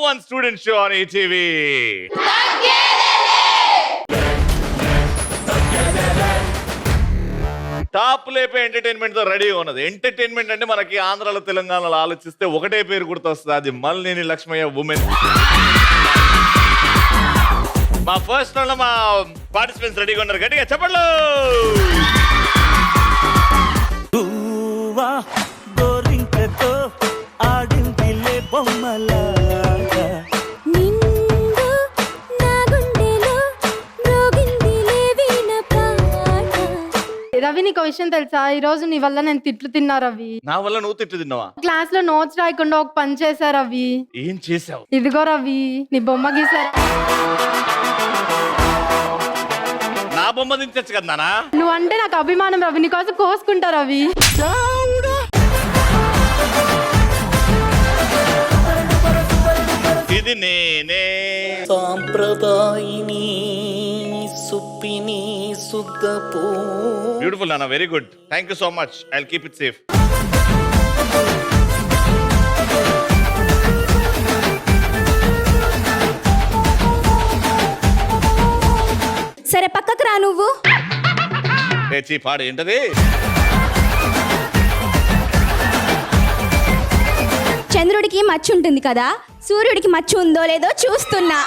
1 student show on ETV. Top లేపే entertainment తో ready ఉన్నది. ఎంటర్టైన్మెంట్ అంటే మనకి ఆంధ్రాలో తెలంగాణలో ఆలోచిస్తే ఒకటే పేరు గుర్తొస్తుంది, అది మల్లేని లక్ష్మయ్య ఉమెన్. మా ఫస్ట్ రౌండ్ లో మా పార్టిసిపెంట్స్ రెడీగా ఉన్నారు, గట్టిగా చెప్పండి. రవి, నీకు విషయం తెలుసా? ఈ రోజు నీ వల్ల నేను తిట్లు తిన్నా రవి. నా వల్ల నువ్వు తిట్లు తిన్నావా? క్లాస్ లో నోట్స్ రాయకుండా ఒక పని చేశా రవి. ఏం చేసావు? ఇదిగో రవి, నీ బొమ్మ గీసారా. నా బొమ్మ దించచ్చు కదా నానా. నువ్వంటే నాకు అభిమానం రవి, నీకోసం కోసుకుంటా రవి. ఇది నేనే సాంప్రదాయిని సుప్పిని సుద్దపూ. బ్యూటిఫుల్ నాన్న, very good, thank you so much. I will keep it safe. సరే పక్కకు రా నువ్వు. పేచి పాడు ఏంటది? చంద్రుడికి మచ్చ ఉంటుంది కదా, సూర్యుడికి మచ్చ ఉందో లేదో చూస్తున్నా.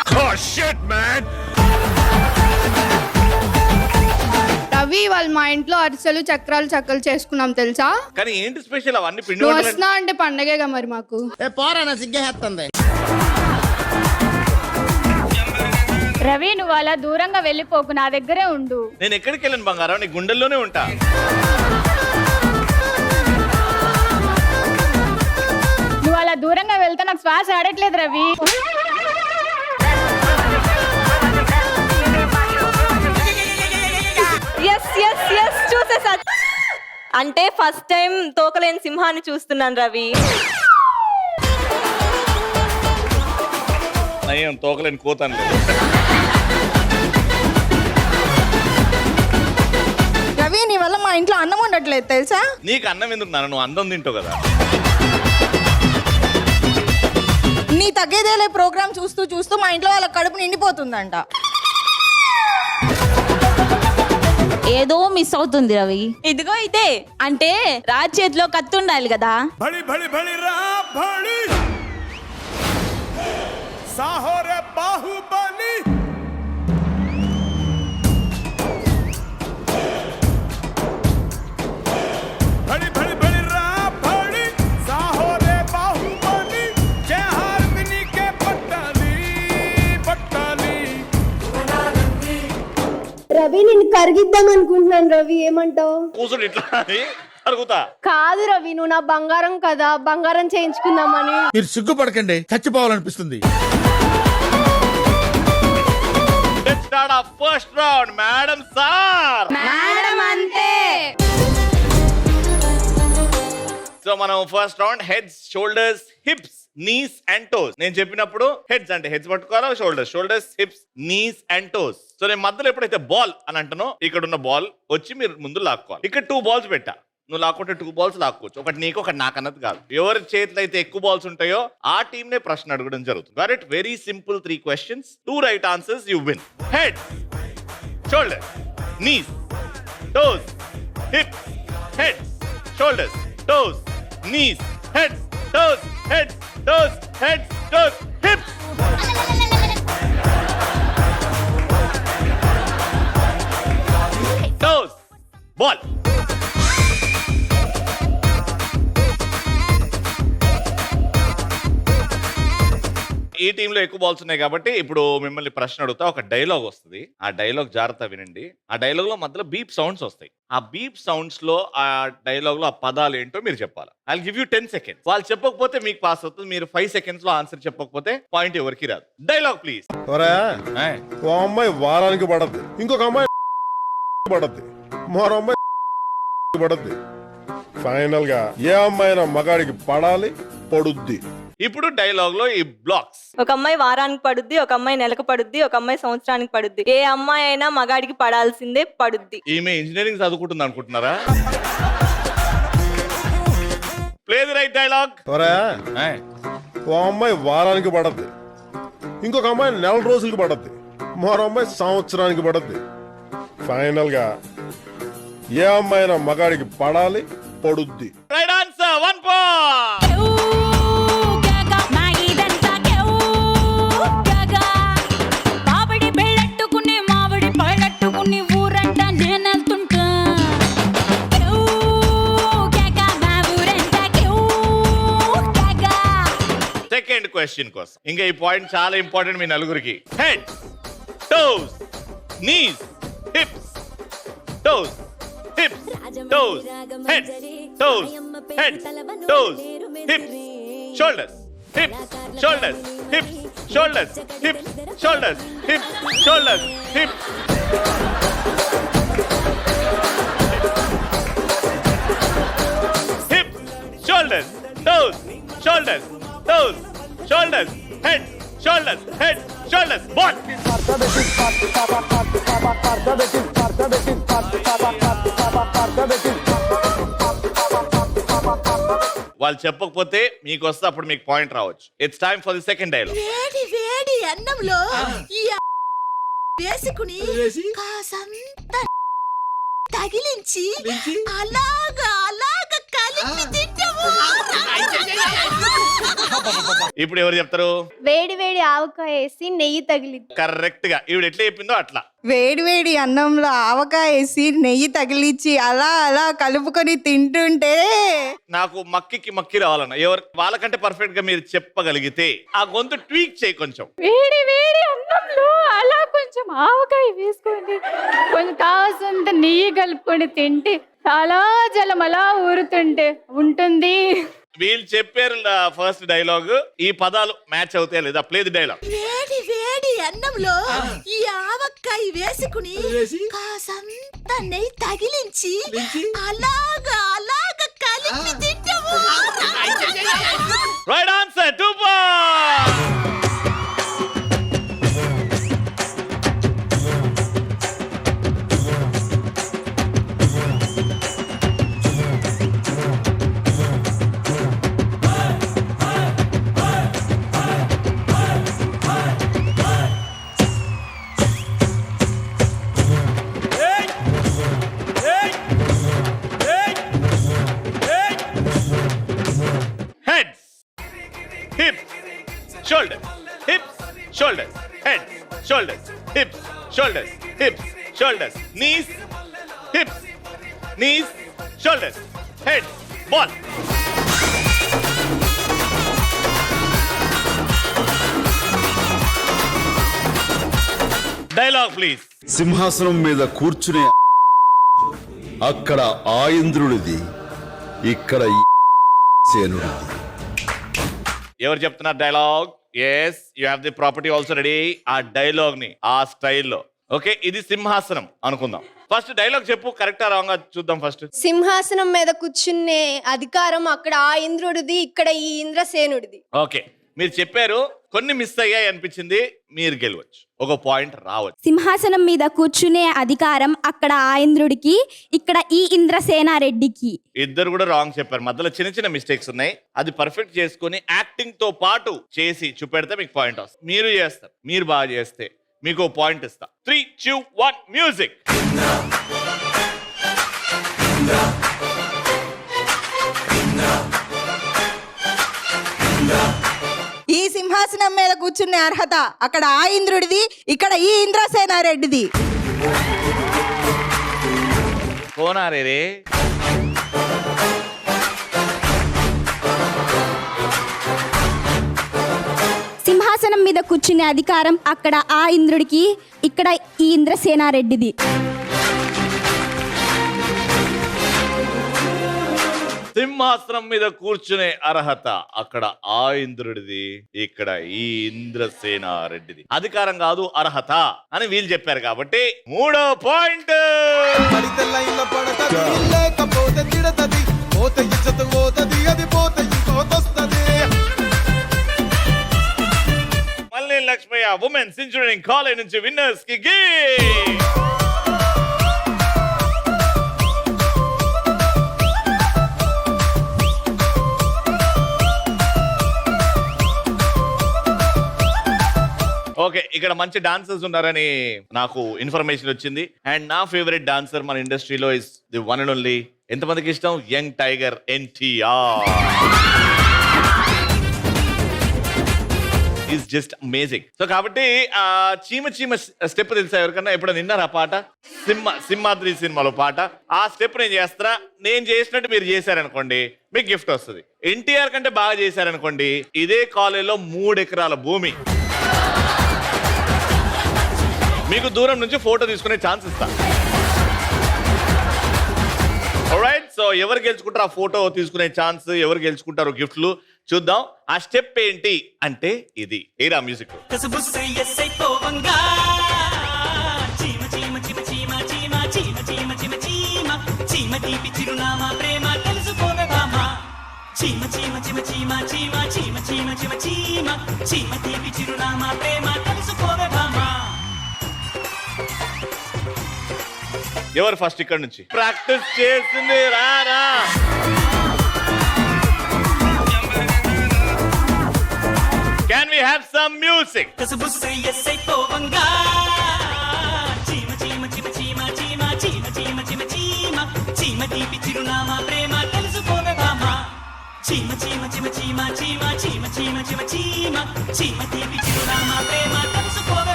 రవి, వాళ్ళు మా ఇంట్లో అరిసెలు చక్రాలు చక్కలు చేసుకున్నాం తెలుసా? కానీ ఏంటి స్పెషల్? అవన్నీ పిండి నువ్వు వంటలు. వస్తున్నా అంటే పండగేగా మరి మాకు. రవి, నువ్వు అలా దూరంగా వెళ్ళిపోకు, నా దగ్గరే ఉండు. నేను ఎక్కడికి వెళ్ళను బంగారం, నీ గుండెల్లోనే ఉంటా. నువ్వు అలా దూరంగా వెళ్తే నాకు శ్వాస ఆడట్లేదు రవి. చూసేసా అంటే ఫస్ట్ టైం తోకలేని సింహాన్ని చూస్తున్నాను రవి. నయం తోకలేని కోతాను. రవి, నీ వల్ల మా ఇంట్లో అన్నం ఉండట్లేదు తెలుసా? నీకు అన్నం ఎందుకు నాన్న, నువ్వు అందం తింటావు కదా. నీ తగ్గేదేలే ప్రోగ్రామ్ చూస్తూ చూస్తూ మా ఇంట్లో వాళ్ళ కడుపు నిండిపోతుందంట. ఏదో మిస్ అవుతుంది రవి. ఇదిగో ఇదే అంటే రాజ్ చేతిలో కత్తి ఉండాలి కదా. రవి, నేను కరిగిద్దాం అనుకుంటున్నాను రవి, ఏమంటావు? కూసుడు ఇట్లా అరుగుతా. కాదు రవి, నువ్వు నా బంగారం కదా, బంగారం చేయించుకుందామని. మీరు సిగ్గుపడకండి, చచ్చిపోవాలనిపిస్తుంది. Let's start our first round, madam sir. Madam అంతే. సో మనం first round heads, shoulders, hips, knees and toes. నేను చెప్పినప్పుడు హెడ్స్ అంటే హెడ్స్ పట్టుకోవాలా, shoulders shoulders, hips, knees and toes. So నేను మధ్యలో ఎప్పుడైతే బాల్ అని అంటానో ఇక్కడ ఉన్న బాల్ వచ్చి మీరు ముందు లాక్కోవాలి. ఇక్కడ 2 balls పెట్టా, నువ్వు లాక్కుంటే 2 balls లాక్కోవచ్చు. ఒకటి నీకు ఒకటి నాకు అన్నది కాదు. ఎవరి చేతిలో అయితే ఎక్కువ బాల్స్ ఉంటాయో ఆ టీమ్ నే ప్రశ్న అడగడం జరుగుతుంది. Got it? Very simple 3 questions, 2 right answers, you win. Heads, shoulders, knees, toes, hips, heads, shoulders, toes, knees, heads, toes, heads, toes, heads, toes, hips. Toes, ball. ఈ టీంలో ఎక్కువ బాల్స్ ఉన్నాయి కాబట్టి ఇప్పుడు మిమ్మల్ని ప్రశ్న అడుగుతా. ఒక డైలాగ్ వస్తుంది, ఆ డైలాగ్ జాగ్రత్త వినండి. ఆ డైలాగ్ లో మధ్యలో బీప్ సౌండ్స్ వస్తాయి. ఆ బీప్ సౌండ్స్ లో ఆ డైలాగ్ లో ఆ పదాలు ఏంటో మీరు చెప్పాలి. I will give you 10 seconds. వాళ్ళు చెప్పకపోతే మీకు పాస్ అవుతుంది. మీరు 5 seconds లో ఆన్సర్ చెప్పకపోతే పాయింట్ ఎవరికి రాదు. Dialogue please. ఓ అమ్మాయి వారానికి పడద్ది, ఇంకొక అమ్మాయి పడద్ది, మరో అమ్మాయి పడద్ది. ఫైనల్ గా ఏ అమ్మాయి మగాడికి పడాలి, పడుద్ది. ఇప్పుడు డైలాగ్ లో ఈ బ్లాక్స్. ఒక అమ్మాయి వారానికి పడుద్ది, ఒక అమ్మాయి నెలకు పడుద్ది, ఒక అమ్మాయి సంవత్సరానికి పడుద్ది. ఏ అమ్మాయి అయినా మగాడికి పడాల్సిందే పడుద్ది. ఈమె ఇంజనీరింగ్ చదువుకుంటుంది అనుకుంటున్నారా? Play the right dialogue. ఓ అమ్మాయి వారానికి పడద్ది, ఇంకొక అమ్మాయి నెల రోజులకి పడద్ది, మరో అమ్మాయి సంవత్సరానికి పడద్ది. ఫైనల్ గా ఏ అమ్మాయినా మగాడికి పడాలి, పడుద్ది. Right answer, 1 point. Second question కోసం ఇంకా ఈ పాయింట్ చాలా ఇంపార్టెంట్ మీ నలుగురికి. Head, toes, knees, hips, toes, hips, toes, head, toes, head, toes, hips, shoulders, hips, shoulders, hips, shoulders, hips, shoulders, hips, shoulders, hips. Hips, shoulders, toes, shoulders, toes, shoulders, head, shoulders, head, shoulders, butt. వాళ్ళు చెప్పకపోతే మీకు వస్తే అప్పుడు మీకు point రావచ్చు. It's time for the second dialogue. వేడి వేడి అన్నంలో ఈ వేసుకుని కాసంత తగిలించి అలాగా అలాగా కలిపి తింటాము. ఇప్పుడు ఎవరు చెప్తారు? వేడి వేడి ఆవకాయ వేసి నెయ్యి తగిలి. కరెక్ట్ గా ఈవిడ ఎట్లా చెప్పిందో అట్లా. వేడి వేడి అన్నంలో ఆవకాయ వేసి నెయ్యి తగిలించి అలా అలా కలుపుకొని తింటుంటే నాకు మక్కి రావాలన్న ఎవరు వాళ్ళకంటే పర్ఫెక్ట్ గా మీరు చెప్పగలిగితే ఆ గొంతు ట్వీక్ చేయి కొంచెం. వేడి వేడి అన్నంలో అలా కొంచెం ఆవకాయ వేసుకోండి, కొంచెం కావాల్సినంత నెయ్యి కలుపుకొని తింటే చాలా జలం అలా ఊరుతుంటే ఉంటుంది. వీళ్ళు చెప్పారు ఫస్ట్ డైలాగ్, ఈ పదాలు మ్యాచ్ అవుతాయి లేదా? Play the dialogue. వేడి వేడి అన్నంలో ఈ ఆవకాయ వేసుకుని కాసంత నెయ్యి తగిలించి అలాగా అలాగా కలిపి తింటాము. Right answer, 2 points. Shoulders, hips, shoulders, head, shoulders, hips, shoulders, hips, shoulders, knees, hips, knees, shoulders, head, ball. Dialogue please. సింహాసనం మీద కూర్చునే అక్కడ ఆ ఇంద్రుడిది, ఇక్కడ ఈ సేనుడిది. ఎవరు చెప్తున్నారు dialogue? Yes, you have the property also ready. ఆ డైలాగ్ ని ఆ స్టైల్లో. ఓకే, ఇది సింహాసనం అనుకుందాం. ఫస్ట్ డైలాగ్ చెప్పు, కరెక్టా రాంగా చూద్దాం ఫస్ట్. సింహాసనం మీద కూర్చునే అధికారం అక్కడ ఆ ఇంద్రుడిది, ఇక్కడ ఈ ఇంద్రసేనుడిది. ఓకే, మీరు చెప్పారు, కొన్ని మిస్ అయ్యాయి అనిపించింది, మీరు గెలవచ్చు, ఒక పాయింట్ రావచ్చు. సింహాసనం మీద కూర్చునే అధికారం అక్కడ ఆ ఇంద్రుడికి, ఇక్కడ ఈ ఇంద్రసేనారెడ్డికి. ఇద్దరు కూడా రాంగ్ చెప్పారు, మధ్యలో చిన్న చిన్న మిస్టేక్స్ ఉన్నాయి. అది పర్ఫెక్ట్ చేసుకుని యాక్టింగ్ తో పాటు చేసి చూపెడితే మీకు పాయింట్ వస్తుంది. మీరు చేస్తారు, మీరు బాగా చేస్తే మీకు పాయింట్ ఇస్తా. 3, 2, 1 మ్యూజిక్. ఈ సింహాసనం మీద కూర్చునే అర్హత అక్కడ ఆ ఇంద్రుడిది, ఇక్కడ ఈ ఇంద్రసేనారెడ్డిది. కోనారే రే. సింహాసనం మీద కూర్చునే అధికారం అక్కడ ఆ ఇంద్రుడికి, ఇక్కడ ఈ ఇంద్రసేనారెడ్డిది. సింహాసనం మీద కూర్చునే అర్హత అక్కడ ఆ ఇంద్రుడిది, ఇక్కడ ఈ ఇంద్రసేనారెడ్డిది. అధికారం కాదు, అర్హత అని వీళ్ళు చెప్పారు కాబట్టి 3వ పాయింట్. మళ్ళీ లక్ష్మయ్య ఉమెన్స్ ఇంజనీరింగ్ కాలేజ్ నుంచి విన్నర్స్ కి గిఫ్ట్. ఓకే, ఇక్కడ మంచి డాన్సర్స్ ఉన్నారని నాకు ఇన్ఫర్మేషన్ వచ్చింది. అండ్ నా ఫేవరెట్ డాన్సర్ మన ఇండస్ట్రీలో is the one and only, ఎంతమందికి ఇష్టం, young tiger NTR. Is just amazing. So కాబట్టి చీమ చీమ స్టెప్ తెలుసా ఎవరికన్నా? ఎప్పుడైనా విన్నారా ఆ పాట? సింహాద్రి సినిమాలో పాట. ఆ స్టెప్ నేను చేస్తున్నా, నేను చేసినట్టు మీరు చేశారనుకోండి మీకు గిఫ్ట్ వస్తుంది. ఎన్టీఆర్ కంటే బాగా చేశారనుకోండి ఇదే కాలేజీలో 3 ఎకరాల భూమి మీకు దూరం నుంచి ఫోటో తీసుకునే ఛాన్స్ ఇస్తా. ఆల్రైట్, సో ఎవరు గెలుచుకుంటారు ఆ ఫోటో తీసుకునే ఛాన్స్, ఎవరు గెలుచుకుంటారు గిఫ్ట్లు చూద్దాం. ఆ స్టెప్ ఏంటి అంటే ఇది. ఏరా మ్యూజిక్. ఎవరు ఫస్ట్ ఇక్కడ నుంచి ప్రాక్టీస్ చేసింది? రారా Can we have some music?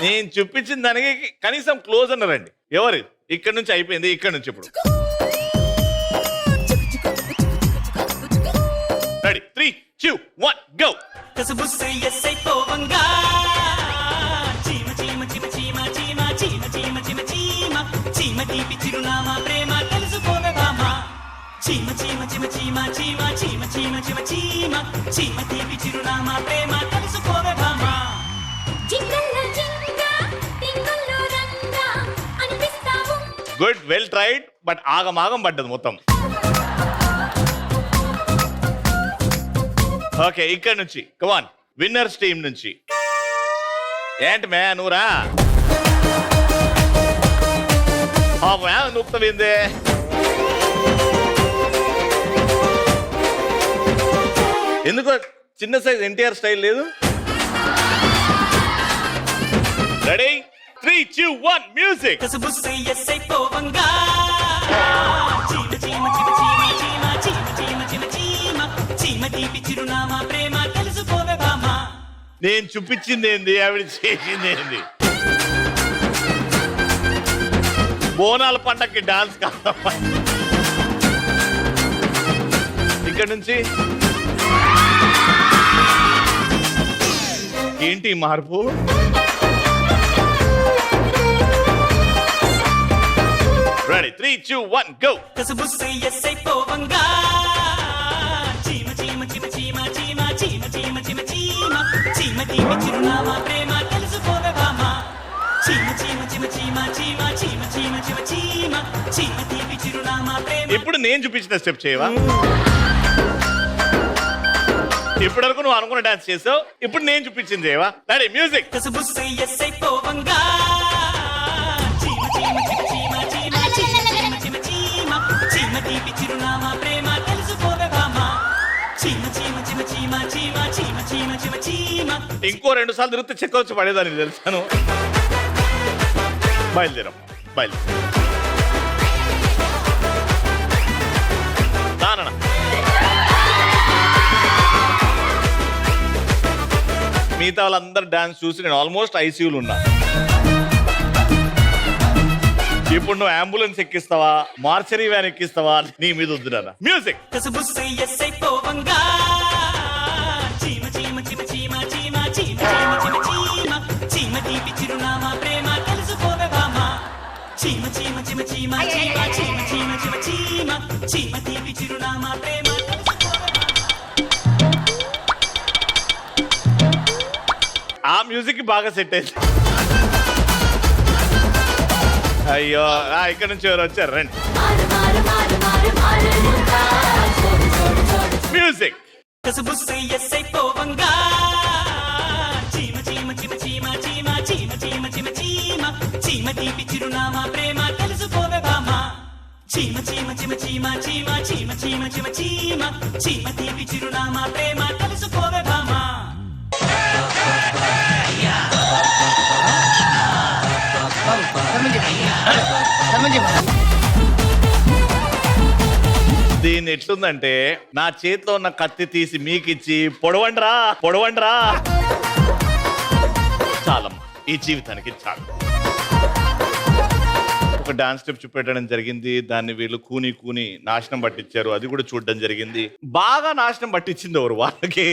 నేను చూపించిన దానికి కనీసం క్లోజ్ అన్నారండి. ఎవరు? ఇక్కడ నుంచి అయిపోయింది, ఇక్కడ నుంచి ఇప్పుడు ready 3, 2, 1 go. Good, well tried, but ఆగమాగం పడ్డది మొత్తం. ఓకే, ఇక్కడ నుంచి కమాన్, విన్నర్స్ టీం నుంచి. ఏంటి మే నూరా నూపుతావిందే? ఎందుకో చిన్న సైజ్ ఎన్టీఆర్ స్టైల్ లేదు. Ready 3, 2, 1 music. నేను చూపించింది ఏంది, ఆవిడ చేసింది ఏంది? బోనాల పండగకి డాన్స్ కాదు. ఇక్కడ నుంచి ఏంటి మార్పు? Ready 3, 2, 1 go. ఇప్పుడు నేను చూపించిన స్టెప్ చేయవా? ఇప్పటి వరకు నువ్వు అనుకున్న డాన్స్ చేసావు, ఇప్పుడు నేను చూపించింది చేయవా? Ready music. ఇంకో 2 సార్లు తిరిగితే చెక్క వచ్చి పడేదాన్ని తెలుసాను. బయలుదేరం, బయలుదేరం. మిగతా వాళ్ళందరూ డాన్స్ చూసి నేను ఆల్మోస్ట్ ఐసీయూలు ఉన్నా. ఇప్పుడు నువ్వు అంబులెన్స్ ఎక్కిస్తావా, మార్చరీ వ్యాన్ ఎక్కిస్తావా, నీ మీద వద్దురా. మ్యూజిక్. ఆ మ్యూజిక్ బాగా సెట్ అయింది. అయ్యో, ఇక్కడ నుంచి ఎవరు వచ్చారు? రండి. మ్యూజిక్. చీమ చీమ చీమ చీమ చీమ చీమ చీమ చీమ చీమ చీమ తీపి చిరునామా ప్రేమ కలుసుకోవే భామా దీన్ని ఎట్లుందంటే నా చేతిలో ఉన్న కత్తి తీసి మీకిచ్చి పొడవండ్రా పొడవండ్రా. చాలమ్మా, ఈ జీవితానికి చాలు. ఒక డాన్స్ స్టెప్ చూపెట్టడం జరిగింది, దాన్ని వీళ్ళు కూని కూని నాశనం పట్టించారు, అది కూడా చూడడం జరిగింది. బాగా నాశనం పట్టించింది ఎవరు, వాళ్ళకి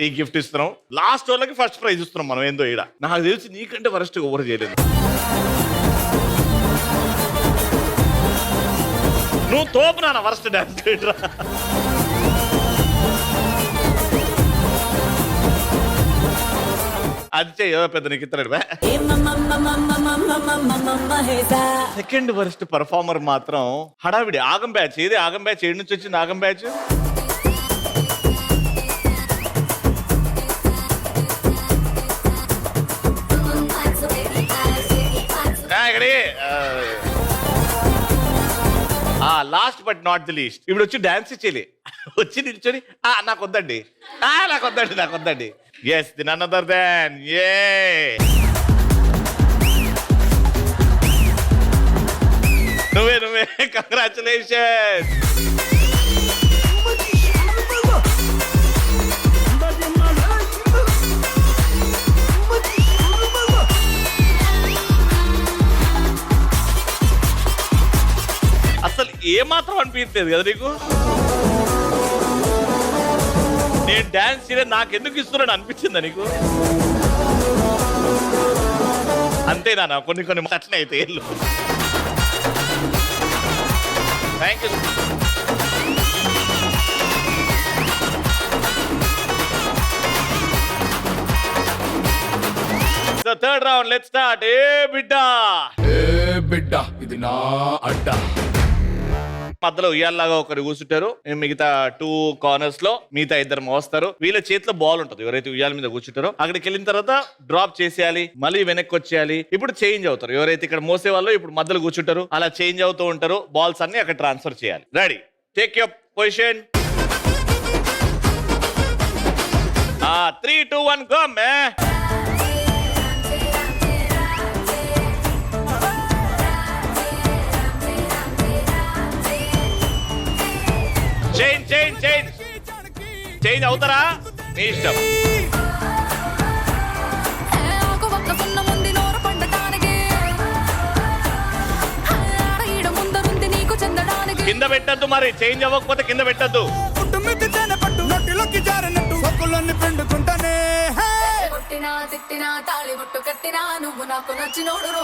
ఈ గిఫ్ట్ ఇస్తున్నాం. లాస్ట్ వాళ్ళకి ఫస్ట్ ప్రైజ్ ఇస్తున్నాం మనం. ఏందో ఈడ నాకు తెలిసి నీకంటే వరస్ట్ ఎవరు చేయలేదు. నువ్వు తోపు నాన్న వరస్ట్ డాన్స్ చేయరా. అది చేయో పెద్ద నీకు ఇస్తాడు. సెకండ్ వరస్ట్ పర్ఫార్మర్ మాత్రం హడావిడి. ఆగం బ్యాచ్ ఏది? ఆగం బ్యాచ్ ఏడు నుంచి వచ్చింది ఆగం బ్యాచ్. ఇక్కడే last but not the least. ఇప్పుడు వచ్చి డాన్స్ ఇచ్చేలే, వచ్చి నిల్చొని నాకు వద్దండి, నాకు వద్దండి, నాకు వద్దండి. Yes, the none other than నువ్వే. కంగ్రాచులేషన్. అసలు ఏమాత్రం అనిపించలేదు కదా నీకు? నేను డాన్స్ చేయలేదు, నాకెందుకు ఇస్తున్నాడు అనిపించిందా నీకు? అంతేనా? కొన్ని కొన్ని అట్లనే అయితే ఏళ్ళు. Thank you. So third round, let's start. ఏ బిడ్డ ఇది నా అడ్డ. మధ్యలో ఉయ్యాల్లాగా ఒకరు కూర్చుంటారు, మిగతా 2 కార్నర్స్ లో మిగతా 2 మోస్తారు. వీళ్ళ చేతిలో బాల్ ఉంటుంది. ఎవరైతే ఉయ్యాల మీద కూర్చుంటారో అక్కడికి వెళ్ళిన తర్వాత డ్రాప్ చేసేయాలి, మళ్ళీ వెనక్కి వచ్చేయాలి. ఇప్పుడు చేంజ్ అవుతారు. ఎవరైతే ఇక్కడ మోసే వాళ్ళు ఇప్పుడు మధ్యలో కూర్చుంటారు, అలా చేంజ్ అవుతూ ఉంటారు. బాల్స్ అన్ని అక్కడ ట్రాన్స్ఫర్ చేయాలి. Ready, take your position. 3, 2, 1 go May. Change అవుతారా మీ ఇష్టం. కింద పెట్టద్దు, మరి చేంజ్ అవ్వకపోతే కింద పెట్టద్దు. నువ్వు నాకు నచ్చినోడు.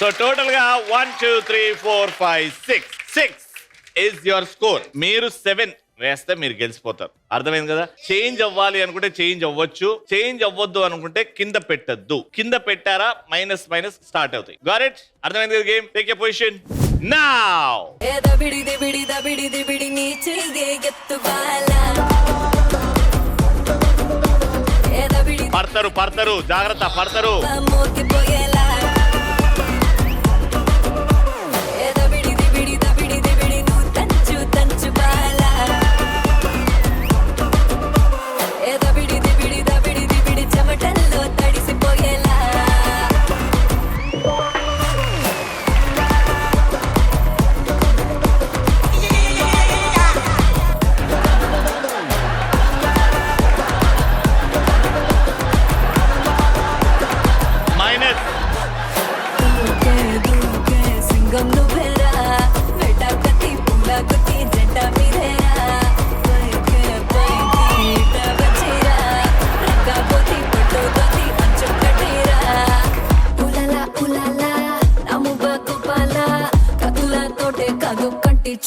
సో టోటల్ గా 1, 2, 3, 4, 5, 6 ఇస్ యువర్ స్కోర్. మీరు 7 వేస్తే మీరు గెలిచిపోతారు. అర్థమైంది కదా? చేంజ్ అవ్వాలి అనుకుంటే చేంజ్ అవ్వచ్చు, చేంజ్ అవ్వద్దు అనుకుంటే కింద పెట్టద్దు. కింద పెట్టారా మైనస్ స్టార్ట్ అవుతాయి. Got it? అర్థమైంది కదా game? Take your position now. పడతారు, జాగ్రత్త, పడతారు.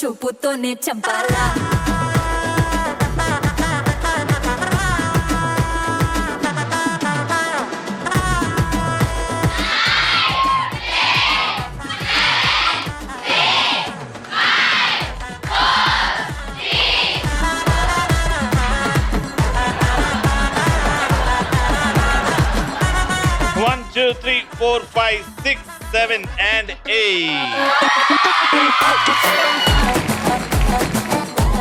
చూపుతోనే చంపాలా One, 2, 3, 4, 5, 6, 7, and 8.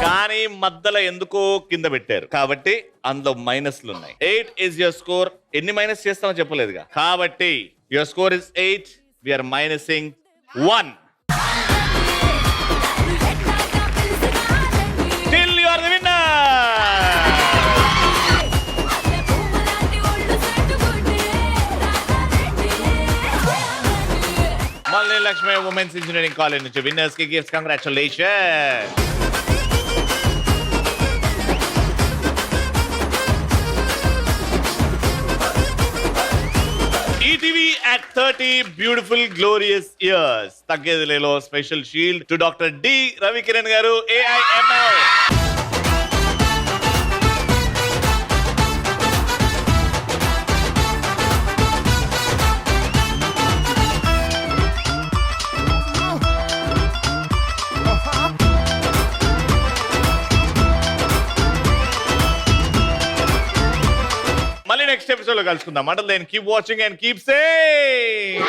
కానీ మధ్యలో ఎందుకో కింద పెట్టారు కాబట్టి అందులో మైనస్లు ఉన్నాయి. 8 is your score. ఎన్ని మైనస్ చేస్తామో చెప్పలేదుగా, కాబట్టి your score is 8. We are minusing 1. Still you are the winner. మళ్ళీ లక్ష్మి ఉమెన్స్ ఇంజనీరింగ్ కాలేజ్ నుంచి విన్నర్స్ కి gifts. Congratulation. ETV at 30 beautiful glorious years. తగ్గేదిలేలో special shield to doctor D Ravikiran garu, AIML. మళ్ళీ next episode లో కలుసుకుందాం. అంటే keep watching and keep saying